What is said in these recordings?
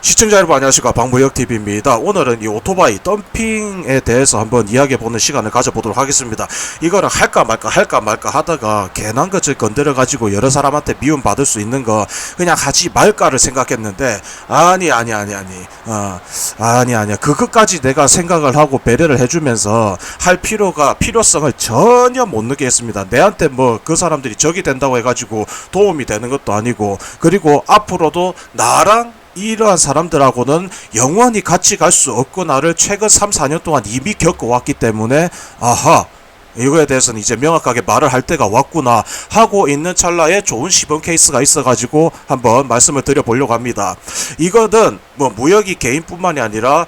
시청자 여러분 안녕하십니까, 방무역TV입니다. 오늘은 이 오토바이 덤핑에 대해서 한번 이야기해보는 시간을 가져보도록 하겠습니다. 이거를 할까 말까 하다가 괜한 것을 건드려가지고 여러 사람한테 미움받을 수 있는 거 그냥 하지 말까를 생각했는데 아니야. 그것까지 내가 생각을 하고 배려를 해주면서 할 필요성을 전혀 못 느끼겠습니다. 내한테 뭐 그 사람들이 적이 된다고 해가지고 도움이 되는 것도 아니고, 그리고 앞으로도 나랑 이러한 사람들하고는 영원히 같이 갈 수 없구나를 최근 3, 4년 동안 이미 겪어왔기 때문에 아하, 이거에 대해서는 이제 명확하게 말을 할 때가 왔구나 하고 있는 찰나에 좋은 시범 케이스가 있어가지고 한번 말씀을 드려보려고 합니다. 이거는 뭐 무역이 개인뿐만이 아니라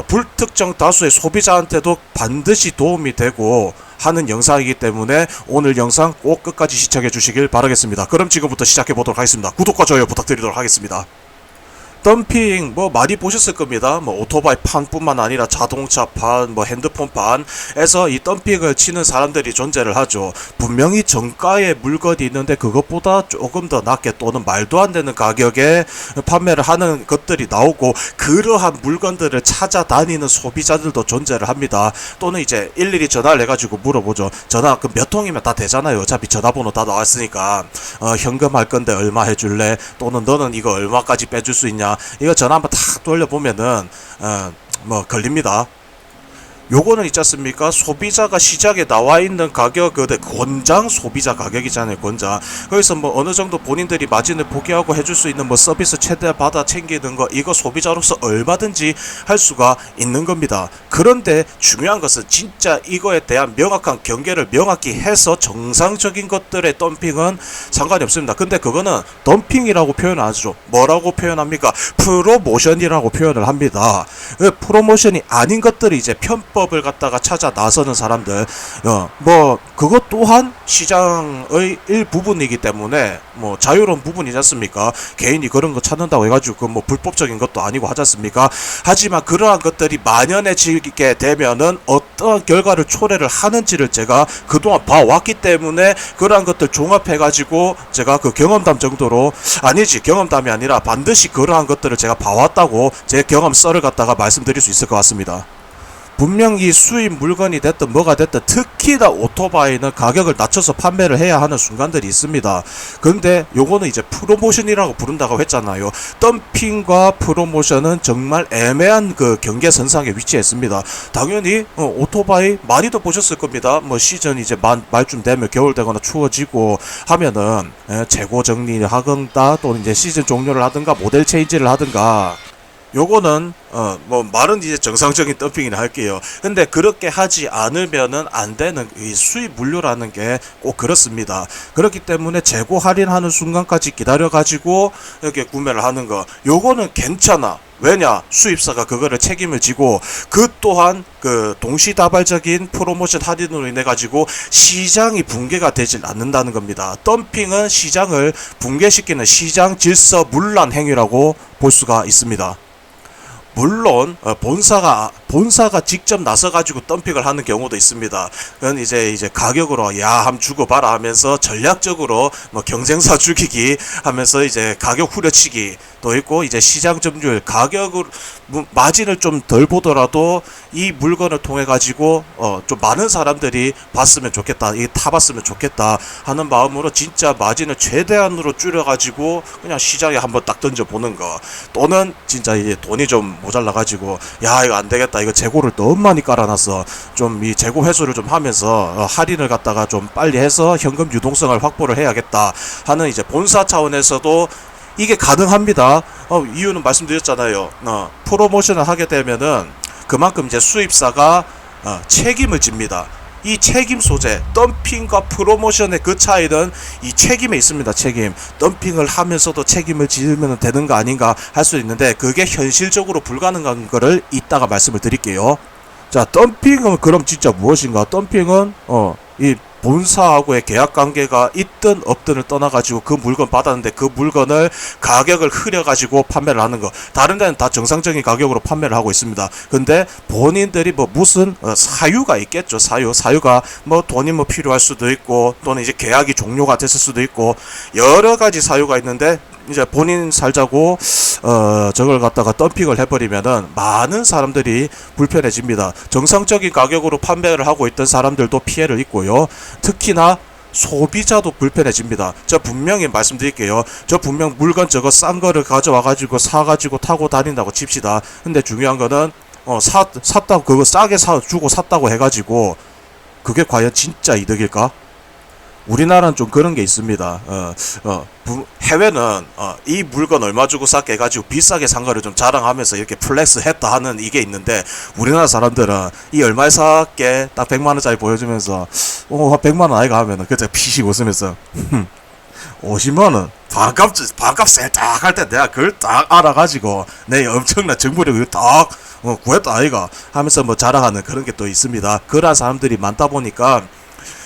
불특정 다수의 소비자한테도 반드시 도움이 되고 하는 영상이기 때문에 오늘 영상 꼭 끝까지 시청해 주시길 바라겠습니다. 그럼 지금부터 시작해 보도록 하겠습니다. 구독과 좋아요 부탁드리도록 하겠습니다. 덤핑 뭐 많이 보셨을 겁니다. 뭐 오토바이 판뿐만 아니라 자동차 판, 뭐 핸드폰 판에서 이 덤핑을 치는 사람들이 존재를 하죠. 분명히 정가의 물건이 있는데 그것보다 조금 더 낮게 또는 말도 안 되는 가격에 판매를 하는 것들이 나오고, 그러한 물건들을 찾아다니는 소비자들도 존재를 합니다. 또는 이제 일일이 전화를 해가지고 물어보죠. 전화 그 몇 통이면 다 되잖아요. 어차피 전화번호 다 나왔으니까 현금 할 건데 얼마 해줄래? 또는 너는 이거 얼마까지 빼줄 수 있냐? 이거 전화 한번 탁 돌려보면은 뭐 걸립니다. 요거는 있지 않습니까? 소비자가 시장에 나와 있는 가격, 권장 소비자 가격이잖아요, 권장. 그래서 뭐 어느 정도 본인들이 마진을 포기하고 해줄 수 있는 뭐 서비스 최대 받아 챙기는 거, 이거 소비자로서 얼마든지 할 수가 있는 겁니다. 그런데 중요한 것은 진짜 이거에 대한 명확한 경계를 명확히 해서 정상적인 것들의 덤핑은 상관이 없습니다. 근데 그거는 덤핑이라고 표현 안 하죠. 뭐라고 표현합니까? 프로모션이라고 표현을 합니다. 프로모션이 아닌 것들이 이제 편법을 갖다가 찾아 나서는 사람들, 뭐 그것 또한 시장의 일부분이기 때문에 뭐 자유로운 부분이지 않습니까? 개인이 그런 거 찾는다고 해가지고 그 뭐 불법적인 것도 아니고 하지 않습니까? 하지만 그러한 것들이 만연해지게 되면은 어떤 결과를 초래를 하는지를 제가 그동안 봐왔기 때문에 그러한 것들 종합해가지고 제가 그 경험담 정도로, 아니지 경험담이 아니라 반드시 그러한 것들을 제가 봐왔다고 제 경험 썰을 갖다가 말씀드릴 수 있을 것 같습니다. 분명히 수입 물건이 됐든 뭐가 됐든 특히나 오토바이는 가격을 낮춰서 판매를 해야 하는 순간들이 있습니다. 근데 요거는 이제 프로모션이라고 부른다고 했잖아요. 덤핑과 프로모션은 정말 애매한 그 경계선상에 위치했습니다. 당연히 오토바이 많이도 보셨을 겁니다. 뭐 시즌 이제 말쯤 되면 겨울 되거나 추워지고 하면은 재고 정리를 하든가 또는 이제 시즌 종료를 하든가 모델 체인지를 하든가, 요거는 뭐 말은 이제 정상적인 덤핑이나 할게요. 근데 그렇게 하지 않으면은 안 되는 이 수입 물류라는 게 꼭 그렇습니다. 그렇기 때문에 재고 할인하는 순간까지 기다려 가지고 이렇게 구매를 하는 거, 요거는 괜찮아. 왜냐? 수입사가 그거를 책임을 지고, 그 또한 그 동시다발적인 프로모션 할인으로 인해 가지고 시장이 붕괴가 되질 않는다는 겁니다. 덤핑은 시장을 붕괴시키는 시장 질서 문란 행위라고 볼 수가 있습니다. 물론 본사가 직접 나서가지고 덤핑을 하는 경우도 있습니다. 그건 이제 가격으로 함 주고봐라 하면서 전략적으로 뭐 경쟁사 죽이기 하면서 이제 가격 후려치기 도 있고, 이제 시장 점유율 가격을 마진을 좀 덜 보더라도 이 물건을 통해 가지고 좀 많은 사람들이 봤으면 좋겠다, 이 타봤으면 좋겠다 하는 마음으로 진짜 마진을 최대한으로 줄여 가지고 그냥 시장에 한번 딱 던져 보는 거, 또는 진짜 이제 돈이 좀 모자라 가지고 야 이거 안 되겠다, 이거 재고를 너무 많이 깔아놨어, 좀 이 재고 회수를 좀 하면서 할인을 갖다가 좀 빨리 해서 현금 유동성을 확보를 해야겠다 하는 이제 본사 차원에서도 이게 가능합니다. 이유는 말씀드렸잖아요. 프로모션을 하게 되면은 그만큼 이제 수입사가 책임을 집니다. 이 책임 소재, 덤핑과 프로모션의 그 차이는 이 책임에 있습니다. 책임. 덤핑을 하면서도 책임을 지으면 되는 거 아닌가 할 수 있는데, 그게 현실적으로 불가능한 거를 이따가 말씀을 드릴게요. 자, 덤핑은 그럼 진짜 무엇인가? 덤핑은 이 본사하고의 계약 관계가 있든 없든을 떠나가지고 그 물건 받았는데 그 물건을 가격을 흐려가지고 판매를 하는 거, 다른 데는 다 정상적인 가격으로 판매를 하고 있습니다. 근데 본인들이 뭐 무슨 사유가 있겠죠. 사유가 뭐 돈이 뭐 필요할 수도 있고, 또는 이제 계약이 종료가 됐을 수도 있고, 여러 가지 사유가 있는데 이제 본인 살자고 저걸 갖다가 덤핑을 해버리면은 많은 사람들이 불편해집니다. 정상적인 가격으로 판매를 하고 있던 사람들도 피해를 입고요. 특히나 소비자도 불편해집니다. 저 분명히 말씀드릴게요. 저 분명 물건 저거 싼 거를 가져와 가지고 사가지고 타고 다닌다고 칩시다. 근데 중요한 거는 샀다고 그거 싸게 주고 샀다고 해가지고 그게 과연 진짜 이득일까? 우리나라는 좀 그런 게 있습니다. 해외는 이 물건 얼마 주고 샀게 해가지고 비싸게 산 거를 좀 자랑하면서 이렇게 플렉스 했다 하는 이게 있는데, 우리나라 사람들은 이 얼마에 샀게 딱 100만원짜리 보여주면서 100만원 아이가 하면은 그때 피식 웃으면서 50만원 반값 셀딱 할 때 내가 그걸 딱 알아가지고 내 엄청난 정보력을 딱 구했다 아이가 하면서 뭐 자랑하는 그런 게 또 있습니다. 그런 사람들이 많다 보니까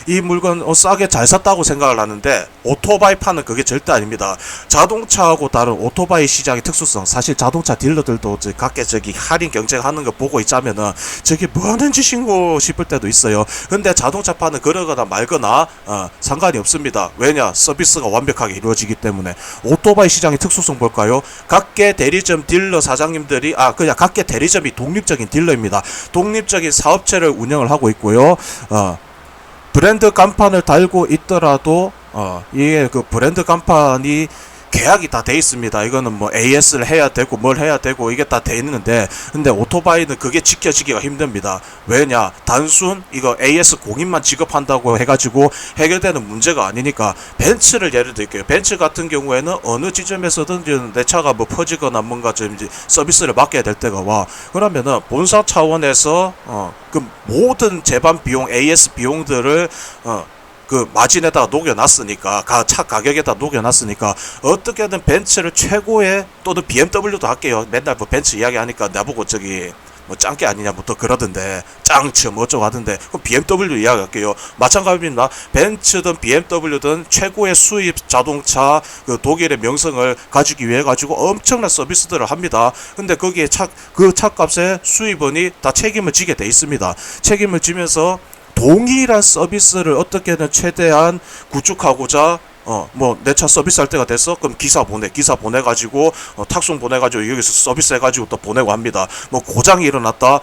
이 물건 싸게 잘 샀다고 생각을 하는데, 오토바이 파는 그게 절대 아닙니다. 자동차하고 다른 오토바이 시장의 특수성, 사실 자동차 딜러들도 각계 할인 경쟁하는 거 보고 있자면은 저게 뭐하는 짓인고 싶을 때도 있어요. 근데 자동차 파는 그러거나 말거나 상관이 없습니다. 왜냐? 서비스가 완벽하게 이루어지기 때문에. 오토바이 시장의 특수성 볼까요? 각계 대리점 딜러 사장님들이 그냥 각계 대리점이 독립적인 딜러입니다. 독립적인 사업체를 운영을 하고 있고요. 브랜드 간판을 달고 있더라도 이게 그 브랜드 간판이 계약이 다 돼 있습니다. 이거는 뭐 AS를 해야 되고 뭘 해야 되고 이게 다 돼 있는데, 근데 오토바이는 그게 지켜지기가 힘듭니다. 왜냐? 단순 이거 AS 공인만 지급한다고 해가지고 해결되는 문제가 아니니까. 벤츠를 예를 들게요. 벤츠 같은 경우에는 어느 지점에서든 내 차가 뭐 퍼지거나 뭔가 좀 이제 서비스를 맡겨야 될 때가 와. 그러면은 본사 차원에서 그 모든 제반 비용, AS 비용들을 그 마진에다가 녹여놨으니까, 차 가격에다 녹여놨으니까 어떻게든 벤츠를 최고의, 또는 BMW도 할게요. 맨날 뭐 벤츠 이야기하니까 나보고 저기 뭐 짱게 아니냐 뭐 또 그러던데, 짱츠 뭐 어쩌고 하던데, 그럼 BMW 이야기할게요. 마찬가지입니다. 벤츠든 BMW든 최고의 수입 자동차 그 독일의 명성을 가지기 위해 가지고 엄청난 서비스들을 합니다. 근데 거기에 그 차값에 수입원이 다 책임을 지게 돼 있습니다. 책임을 지면서 동일한 서비스를 어떻게든 최대한 구축하고자 뭐 내 차 서비스 할 때가 됐어? 그럼 기사 보내가지고 탁송 보내가지고 여기서 서비스 해가지고 또 보내고 합니다. 뭐 고장이 일어났다,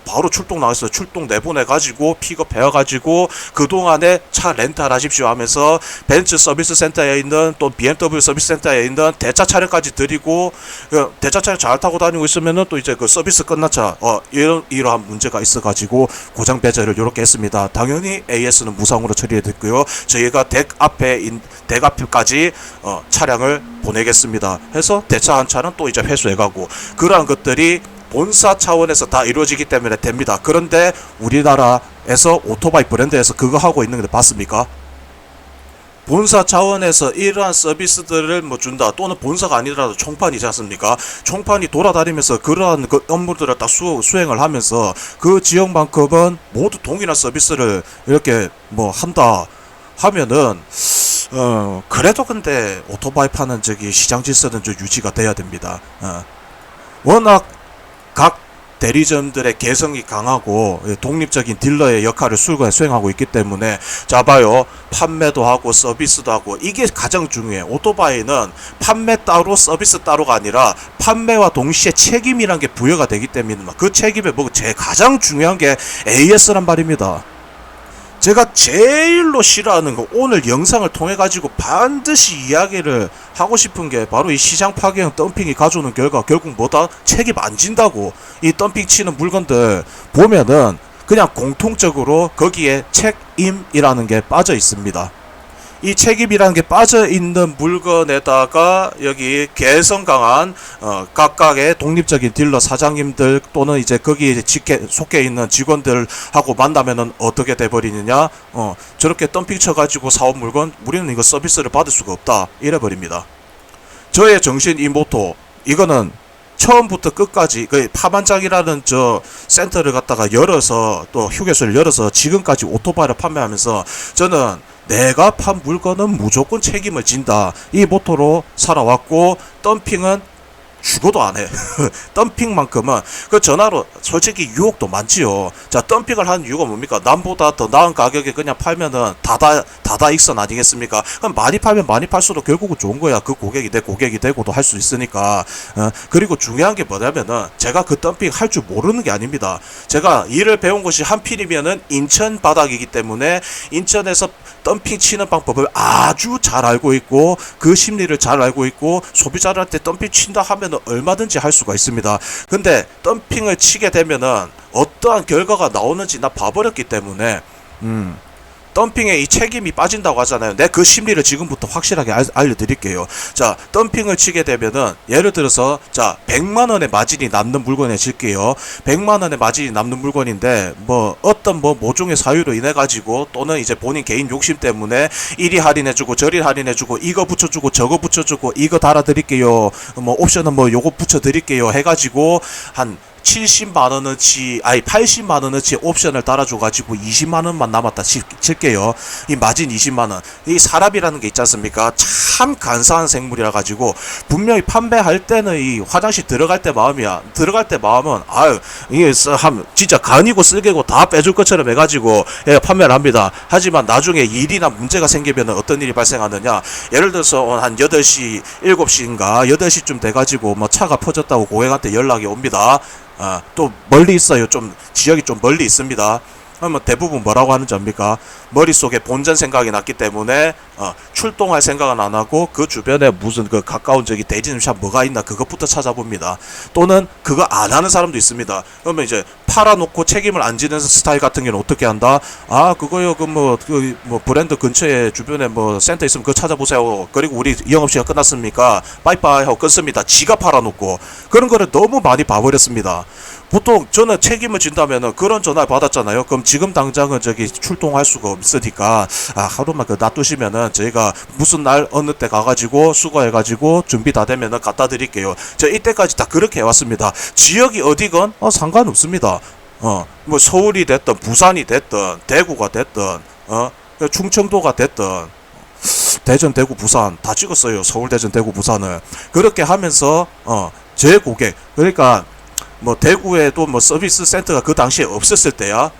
바로 출동 나왔어요. 출동 내보내가지고 픽업해가지고 그동안에 차 렌탈 하십시오 하면서 벤츠 서비스 센터에 있는 또 BMW 서비스 센터에 있는 대차 차량까지 드리고, 대차 차량 잘 타고 다니고 있으면은 또 이제 그 서비스 끝난 차 이러한 문제가 있어가지고 고장 배제를 이렇게 했습니다. 당연히 AS는 무상으로 처리해 드고요. 저희가 덱 앞에까지 차량을 보내겠습니다 해서 대차 한 차는 또 이제 회수해가고, 그러한 것들이 본사 차원에서 다 이루어지기 때문에 됩니다. 그런데 우리나라에서 오토바이 브랜드에서 그거 하고 있는 게 봤습니까? 본사 차원에서 이러한 서비스들을 뭐 준다, 또는 본사가 아니더라도 총판이지 않습니까? 총판이 돌아다니면서 그러한 그 업무들을 딱 수행을 하면서 그 지역만큼은 모두 동일한 서비스를 이렇게 뭐 한다 하면은 그래도 근데 오토바이 파는 저기 시장 질서는 좀 유지가 돼야 됩니다. 워낙 각 대리점들의 개성이 강하고 독립적인 딜러의 역할을 수행하고 있기 때문에, 자 봐요, 판매도 하고 서비스도 하고, 이게 가장 중요해. 오토바이는 판매 따로 서비스 따로가 아니라 판매와 동시에 책임이란 게 부여가 되기 때문에 그 책임에 뭐 가장 중요한 게 AS란 말입니다. 제가 제일로 싫어하는 거, 오늘 영상을 통해 가지고 반드시 이야기를 하고 싶은 게 바로 이 시장 파괴형 덤핑이 가져오는 결과, 결국 뭐다? 책임 안 진다고. 이 덤핑 치는 물건들 보면은 그냥 공통적으로 거기에 책임이라는 게 빠져 있습니다. 이 책임이라는 게 빠져 있는 물건에다가 여기 개성 강한 각각의 독립적인 딜러 사장님들 또는 이제 거기에 속해 있는 직원들하고 만나면은 어떻게 돼버리느냐? 저렇게 덤핑 쳐가지고 사온 물건 우리는 이거 서비스를 받을 수가 없다, 이래버립니다. 저의 정신 이 모토, 이거는 처음부터 끝까지 그 파반장이라는 저 센터를 갖다가 열어서, 또 휴게소를 열어서 지금까지 오토바이를 판매하면서 저는 내가 판 물건은 무조건 책임을 진다, 이 모토로 살아왔고, 덤핑은 죽어도 안 해. 덤핑만큼은 그 전화로 솔직히 유혹도 많지요. 자, 덤핑을 하는 이유가 뭡니까? 남보다 더 나은 가격에 그냥 팔면은 다다 익선 아니겠습니까? 그럼 많이 팔면 많이 팔수록 결국은 좋은 거야. 그 고객이 내 고객이 되고도 할 수 있으니까. 그리고 중요한 게 뭐냐면은 제가 그 덤핑 할 줄 모르는 게 아닙니다. 제가 일을 배운 것이 한필이면은 인천 바닥이기 때문에 인천에서 덤핑 치는 방법을 아주 잘 알고 있고 그 심리를 잘 알고 있고 소비자들한테 덤핑 친다 하면은 얼마든지 할 수가 있습니다. 근데 덤핑을 치게 되면은 어떠한 결과가 나오는지 나 봐버렸기 때문에 덤핑에 이 책임이 빠진다고 하잖아요. 내 그 심리를 지금부터 확실하게 알려드릴게요. 자, 덤핑을 치게 되면은 예를 들어서 자 100만원의 마진이 남는 물건에 질게요. 100만원의 마진이 남는 물건인데 뭐 어떤 뭐 모종의 사유로 인해 가지고 또는 이제 본인 개인 욕심 때문에 이리 할인해주고 저리 할인해주고 이거 붙여주고 저거 붙여주고 이거 달아드릴게요. 뭐 옵션은 뭐 요거 붙여드릴게요 해가지고 한 70만원어치 아니 80만원어치 옵션을 달아줘가지고 20만원만 남았다 칠게요. 이 마진 20만원. 이 사람이라는 게 있지 않습니까? 참 간사한 생물이라 가지고 분명히 판매할 때는 이 화장실 들어갈 때 마음이야. 들어갈 때 마음은 아유 이게 진짜 간이고 쓸개고 다 빼줄 것처럼 해가지고 예, 판매를 합니다. 하지만 나중에 일이나 문제가 생기면 어떤 일이 발생하느냐. 예를 들어서 한 8시 7시인가 8시쯤 돼가지고 뭐 차가 퍼졌다고 고객한테 연락이 옵니다. 또 멀리 있어요. 좀 지역이 좀 멀리 있습니다. 그러면 대부분 뭐라고 하는지 압니까? 머릿속에 본전 생각이 났기 때문에 출동할 생각은 안 하고 그 주변에 무슨 그 가까운 저기 대리점샵 뭐가 있나 그것부터 찾아봅니다. 또는 그거 안 하는 사람도 있습니다. 그러면 이제 팔아놓고 책임을 안 지는 스타일 같은 경우는 어떻게 한다? 그거요 그 뭐 브랜드 근처에 주변에 뭐 센터 있으면 그거 찾아보세요. 그리고 우리 영업시간 끝났습니까? 빠이빠이 하고 끊습니다. 지가 팔아놓고 그런 거를 너무 많이 봐버렸습니다. 보통 저는 책임을 진다면은 그런 전화를 받았잖아요. 그럼 지금 당장은 저기 출동할 수가 없으니까 하루만 그 놔두시면은 저희가 무슨 날 어느 때 가가지고 수거해가지고 준비 다 되면은 갖다 드릴게요. 저 이때까지 다 그렇게 해왔습니다. 지역이 어디건 상관없습니다. 뭐 서울이 됐든 부산이 됐든 대구가 됐든 충청도가 됐든 대전 대구 부산 다 찍었어요. 서울 대전 대구 부산을 그렇게 하면서 제 고객 그러니까 뭐 대구에도 뭐 서비스 센터가 그 당시에 없었을 때야.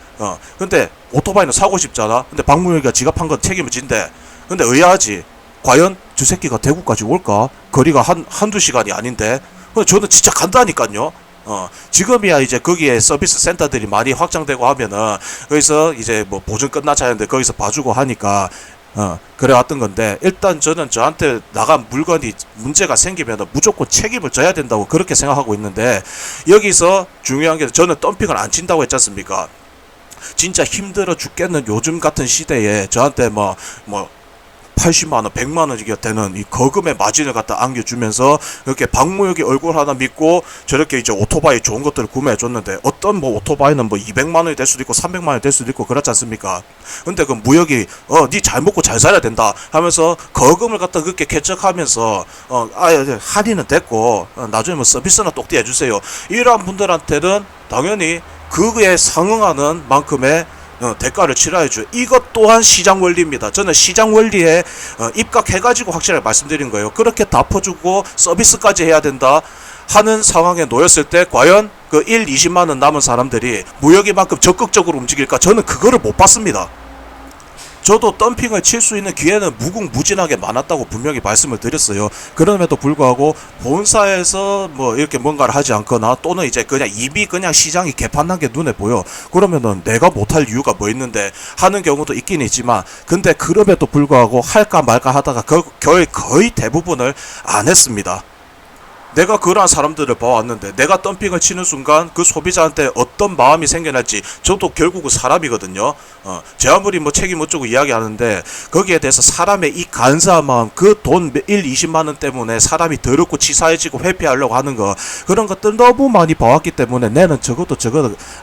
근데 오토바이는 사고 싶잖아. 근데 박무혁이가 지갑한 건 책임을 진대. 근데 의아하지. 과연 저 새끼가 대구까지 올까? 거리가 한두 시간이 아닌데. 근데 저는 진짜 간다니까요. 지금이야 이제 거기에 서비스 센터들이 많이 확장되고 하면은 거기서 이제 뭐 보증 끝나자 하는데 거기서 봐주고 하니까 그래 왔던 건데 일단 저는 저한테 나간 물건이 문제가 생기면 무조건 책임을 져야 된다고 그렇게 생각하고 있는데 여기서 중요한 게 저는 덤핑을 안 친다고 했지 않습니까? 진짜 힘들어 죽겠는 요즘 같은 시대에 저한테 뭐 80만원, 100만원 되는 이 거금의 마진을 갖다 안겨주면서 이렇게 박무혁이 얼굴 하나 믿고 저렇게 이제 오토바이 좋은 것들을 구매해줬는데 어떤 뭐 오토바이는 뭐 200만원이 될 수도 있고 300만원이 될 수도 있고 그렇지 않습니까? 근데 그 무혁이 니 잘 먹고 잘 살아야 된다 하면서 거금을 갖다 그렇게 개척하면서 할인은 됐고 나중에 뭐 서비스나 똑띠 해주세요. 이러한 분들한테는 당연히 그에 상응하는 만큼의 대가를 치러야죠. 이것 또한 시장 원리입니다. 저는 시장 원리에 입각해가지고 확실하게 말씀드린 거예요. 그렇게 다 퍼주고 서비스까지 해야 된다 하는 상황에 놓였을 때 과연 그 20만원 남은 사람들이 무역이만큼 적극적으로 움직일까? 저는 그거를 못 봤습니다. 저도 덤핑을 칠 수 있는 기회는 무궁무진하게 많았다고 분명히 말씀을 드렸어요. 그럼에도 불구하고 본사에서 뭐 이렇게 뭔가를 하지 않거나 또는 이제 그냥 이미 그냥 시장이 개판난 게 눈에 보여. 그러면은 내가 못할 이유가 뭐 있는데 하는 경우도 있긴 있지만 근데 그럼에도 불구하고 할까 말까 하다가 거의 대부분을 안 했습니다. 내가 그러한 사람들을 봐왔는데 내가 덤핑을 치는 순간 그 소비자한테 어떤 마음이 생겨날지 저도 결국은 사람이거든요. 제 아무리 뭐 책임 어쩌고 이야기하는데 거기에 대해서 사람의 이 간사한 마음 그 돈 20만원 때문에 사람이 더럽고 치사해지고 회피하려고 하는 거 그런 것들 너무 많이 봐왔기 때문에 내는 적어도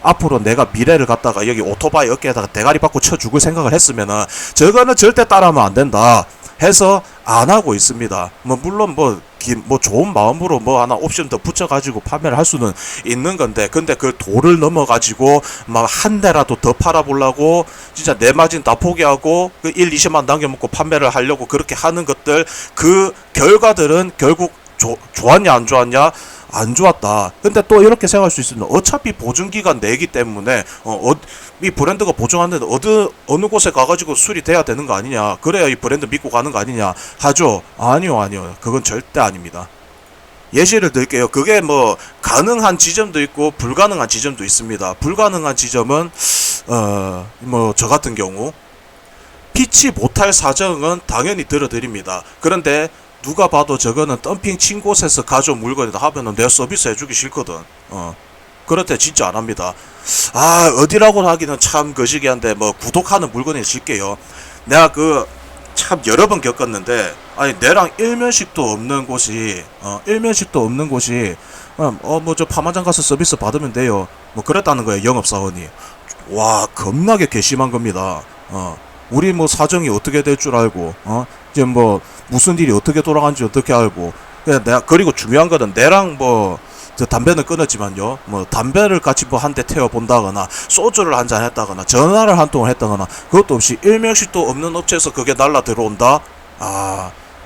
앞으로 내가 미래를 갖다가 여기 오토바이 어깨에다가 대가리 받고 쳐 죽을 생각을 했으면은 저거는 절대 따라하면 안 된다 해서 안 하고 있습니다. 뭐 물론 뭐 좋은 마음으로 뭐 하나 옵션 더 붙여가지고 판매를 할 수는 있는 건데 근데 그 도를 넘어가지고 막 한 대라도 더 팔아보려고 진짜 내 마진 다 포기하고 그 20만 남겨먹고 판매를 하려고 그렇게 하는 것들 그 결과들은 결국 좋았냐 안 좋았냐? 안 좋았다. 근데 또 이렇게 생각할 수 있습니다. 어차피 보증기간 내기 때문에 이 브랜드가 보증하는데 어느 곳에 가가지고 수리돼야 되는 거 아니냐? 그래야 이 브랜드 믿고 가는 거 아니냐? 하죠. 아니요. 그건 절대 아닙니다. 예시를 들게요. 그게 뭐 가능한 지점도 있고 불가능한 지점도 있습니다. 불가능한 지점은 뭐 저 같은 경우 피치 못할 사정은 당연히 들어드립니다. 그런데 누가 봐도 저거는 덤핑 친 곳에서 가져온 물건이다 하면은 내가 서비스 해주기 싫거든. 그럴 때 진짜 안 합니다. 어디라고 하기는 참 거시기한데 뭐 구독하는 물건이 질게요. 내가 참 여러 번 겪었는데, 아니 내랑 일면식도 없는 곳이 뭐 저 파마장 가서 서비스 받으면 돼요, 뭐 그랬다는 거예요. 영업사원이. 와, 겁나게 괘씸한 겁니다. 우리 뭐 사정이 어떻게 될 줄 알고, 이제 뭐 무슨 일이 어떻게 돌아가는지 어떻게 알고. 그리고 중요한 거는 내랑 뭐 저 담배는 끊었지만요, 뭐 담배를 같이 뭐 한 대 태워 본다거나 소주를 한 잔 했다거나 전화를 한 통을 했다거나 그것도 없이 일명식도 없는 업체에서 그게 날라 들어온다.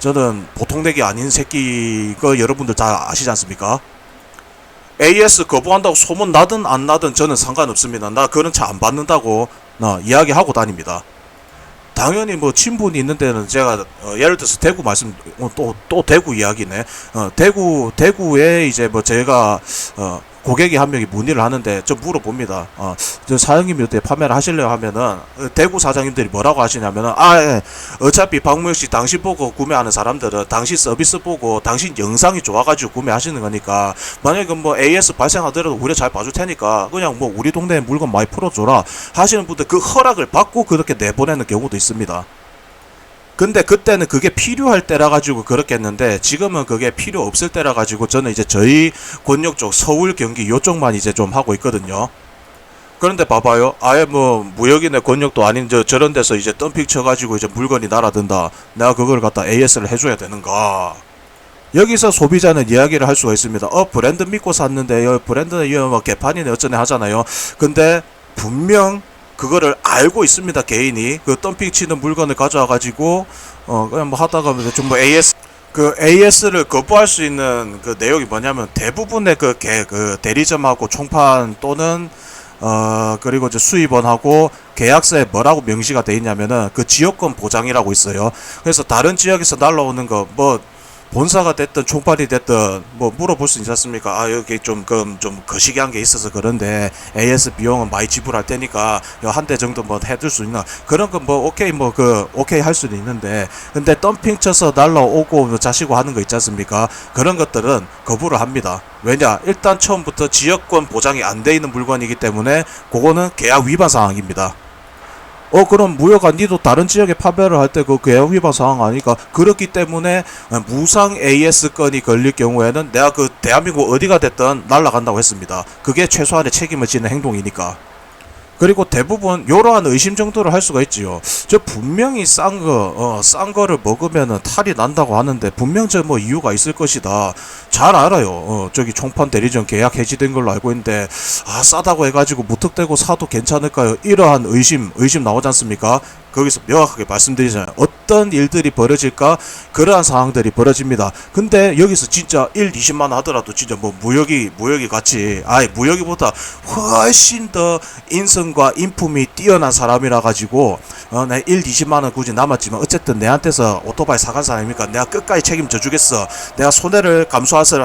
저는 보통 렉이 아닌 새끼 거 여러분들 잘 아시지 않습니까? AS 거부한다고 소문 나든 안 나든 저는 상관없습니다. 나 그런 차 안 받는다고 나 이야기하고 다닙니다. 당연히 뭐 친분이 있는 데는 제가 예를 들어서 대구 말씀, 또 대구 이야기네. 대구에 이제 뭐 제가 고객이 한 명이 문의를 하는데 저 물어봅니다. 저 사장님이 어떻게 판매를 하시려고 하면은 대구 사장님들이 뭐라고 하시냐면은 예. 어차피 박무혁씨 당신 보고 구매하는 사람들은 당신 서비스 보고 당신 영상이 좋아가지고 구매하시는 거니까, 만약에 뭐 AS 발생하더라도 우리가 잘 봐줄 테니까 그냥 뭐 우리 동네에 물건 많이 풀어줘라 하시는 분들 그 허락을 받고 그렇게 내보내는 경우도 있습니다. 근데 그때는 그게 필요할 때라 가지고 그렇게 했는데, 지금은 그게 필요 없을 때라 가지고 저는 이제 저희 권역 쪽 서울 경기 요쪽만 이제 좀 하고 있거든요. 그런데 봐봐요. 아예 뭐 무역이네 권역도 아닌 저런 데서 이제 덤핑 쳐가지고 이제 물건이 날아든다. 내가 그걸 갖다 AS를 해줘야 되는가? 여기서 소비자는 이야기를 할 수가 있습니다. 브랜드 믿고 샀는데 브랜드는 뭐 개판이네 어쩌네 하잖아요. 근데 분명 그거를 알고 있습니다. 개인이 그 덤핑 치는 물건을 가져와 가지고 그냥 뭐 하다가 좀 뭐 AS를 거부할 수 있는 그 내용이 뭐냐면, 대부분의 그 대리점하고 총판 또는 그리고 이제 수입원하고 계약서에 뭐라고 명시가 돼 있냐면은 그 지역권 보장이라고 있어요. 그래서 다른 지역에서 날라오는 거 뭐 본사가 됐든 총판이 됐든 뭐 물어볼 수 있지 않습니까? 여기 좀 거시기한 게 있어서 그런데 AS 비용은 많이 지불할 테니까 한 대 정도 뭐 해줄 수 있나? 그런 거 뭐 오케이 할 수는 있는데, 근데 덤핑 쳐서 날라오고 뭐 자시고 하는 거 있지 않습니까? 그런 것들은 거부를 합니다. 왜냐? 일단 처음부터 지역권 보장이 안 돼 있는 물건이기 때문에 그거는 계약 위반 사항입니다. 그럼 무효가 니도 다른 지역에 판매를 할 때 그 계약 위반 사항 아니까. 그렇기 때문에 무상 AS 건이 걸릴 경우에는 내가 그 대한민국 어디가 됐든 날라간다고 했습니다. 그게 최소한의 책임을 지는 행동이니까. 그리고 대부분 요러한 의심 정도를 할 수가 있지요. 저 분명히 싼 거를 먹으면은 탈이 난다고 하는데 분명 저 뭐 이유가 있을 것이다. 잘 알아요. 저기 총판 대리점 계약 해지된 걸로 알고 있는데 싸다고 해가지고 무턱대고 사도 괜찮을까요? 이러한 의심 나오지 않습니까? 거기서 명확하게 말씀드리잖아요. 어떤 일들이 벌어질까? 그러한 상황들이 벌어집니다. 근데 여기서 진짜 1, 20만 하더라도 진짜 뭐 무역이 같이 무역이보다 훨씬 더 인성과 인품이 뛰어난 사람이라 가지고 내 1, 20만 원 굳이 남았지만 어쨌든 내한테서 오토바이 사간 사람이니까 내가 끝까지 책임져 주겠어. 내가 손해를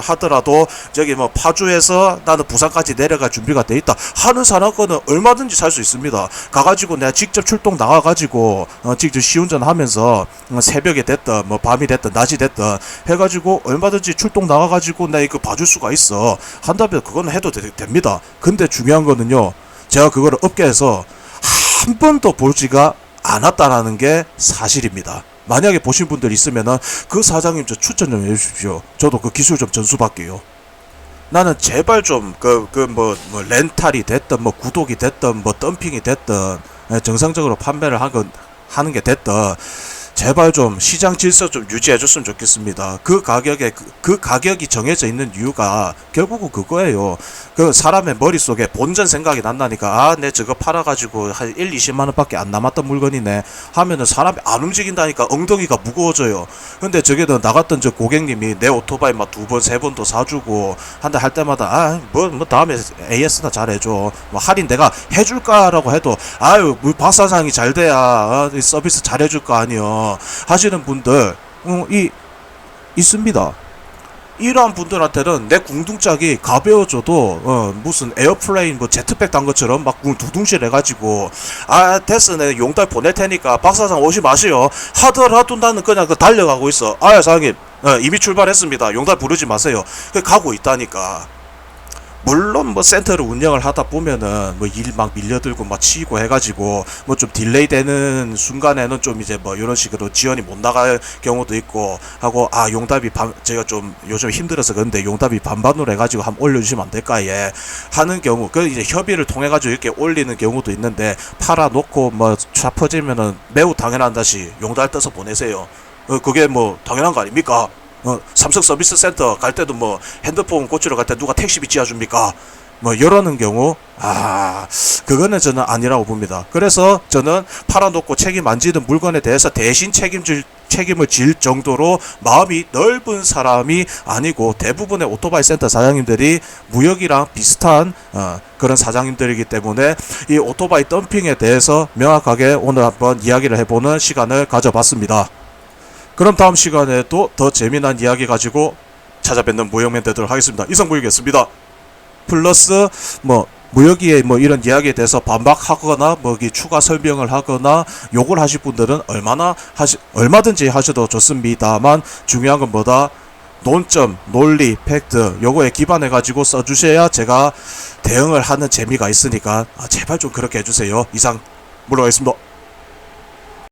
하더라도 저기 뭐 파주에서 나는 부산까지 내려갈 준비가 돼 있다 하는 사람 거는 얼마든지 살 수 있습니다. 가가지고 내가 직접 출동 나가가지고 직접 시운전 하면서 새벽에 됐든 뭐 밤이 됐든 낮이 됐든 해가지고 얼마든지 출동 나가가지고 내가 이거 봐줄 수가 있어. 한다면 그거는 해도 됩니다. 근데 중요한 거는요, 제가 그거를 업계에서 한 번도 보지가 않았다라는 게 사실입니다. 만약에 보신 분들 있으면은 그 사장님 저 추천 좀 해주십시오. 저도 그 기술 좀 전수받게요. 나는 제발 좀 뭐 렌탈이 됐든 뭐 구독이 됐든 뭐 덤핑이 됐든 정상적으로 판매를 하는 게 됐든 제발 좀 시장 질서 좀 유지해 줬으면 좋겠습니다. 그 가격에 그 가격이 정해져 있는 이유가 결국은 그거예요. 그 사람의 머릿속에 본전 생각이 난다니까. 아, 내 저거 팔아가지고 한 1, 20만 원밖에 안 남았던 물건이네 하면은 사람이 안 움직인다니까. 엉덩이가 무거워져요. 근데 저기도 나갔던 저 고객님이 내 오토바이 막 두 번, 세 번도 사주고 한다 할 때마다 뭐 다음에 AS나 잘해줘. 뭐 할인 내가 해줄까라고 해도 아유, 뭐 박 사장이 잘 돼야 이 서비스 잘해줄 거 아니여 하시는 분들 있습니다. 이러한 분들한테는 내 궁둥짝이 가벼워져도 무슨 에어플레인 뭐 제트백 단 것처럼 막 두둥실 해가지고 됐어 내 용달 보낼 테니까 박사장 오지 마시오 하더라도 나는 그냥 달려가고 있어. 사장님 이미 출발했습니다. 용달 부르지 마세요. 가고 있다니까. 물론 뭐 센터를 운영을 하다 보면은 뭐 일 막 밀려들고 막 치이고 해가지고 뭐 좀 딜레이 되는 순간에는 좀 이제 뭐 이런 식으로 지원이 못 나갈 경우도 있고 하고 용답이 제가 좀 요즘 힘들어서 그런데 용답이 반반으로 해가지고 한번 올려주시면 안 될까 하는 경우 그 이제 협의를 통해 가지고 이렇게 올리는 경우도 있는데 팔아놓고 뭐 차 퍼지면은 매우 당연한 듯이 용달 떠서 보내세요. 그게 뭐 당연한 거 아닙니까? 삼성 서비스 센터 갈 때도 뭐 핸드폰 고치러 갈 때 누가 택시비 지어줍니까? 뭐 이러는 경우 그거는 저는 아니라고 봅니다. 그래서 저는 팔아놓고 책임 안 지는 물건에 대해서 대신 책임을 질 정도로 마음이 넓은 사람이 아니고 대부분의 오토바이 센터 사장님들이 무역이랑 비슷한 그런 사장님들이기 때문에 이 오토바이 덤핑에 대해서 명확하게 오늘 한번 이야기를 해보는 시간을 가져봤습니다. 그럼 다음 시간에 또 더 재미난 이야기 가지고 찾아뵙는 무역맨 되도록 하겠습니다. 이성무역이었습니다. 플러스 뭐 무역이의 뭐 이런 이야기에 대해서 반박하거나 뭐 추가 설명을 하거나 욕을 하실 분들은 얼마든지 하셔도 좋습니다만 중요한 건 뭐다? 논점, 논리, 팩트 요거에 기반해 가지고 써주셔야 제가 대응을 하는 재미가 있으니까 제발 좀 그렇게 해주세요. 이상 물러가겠습니다.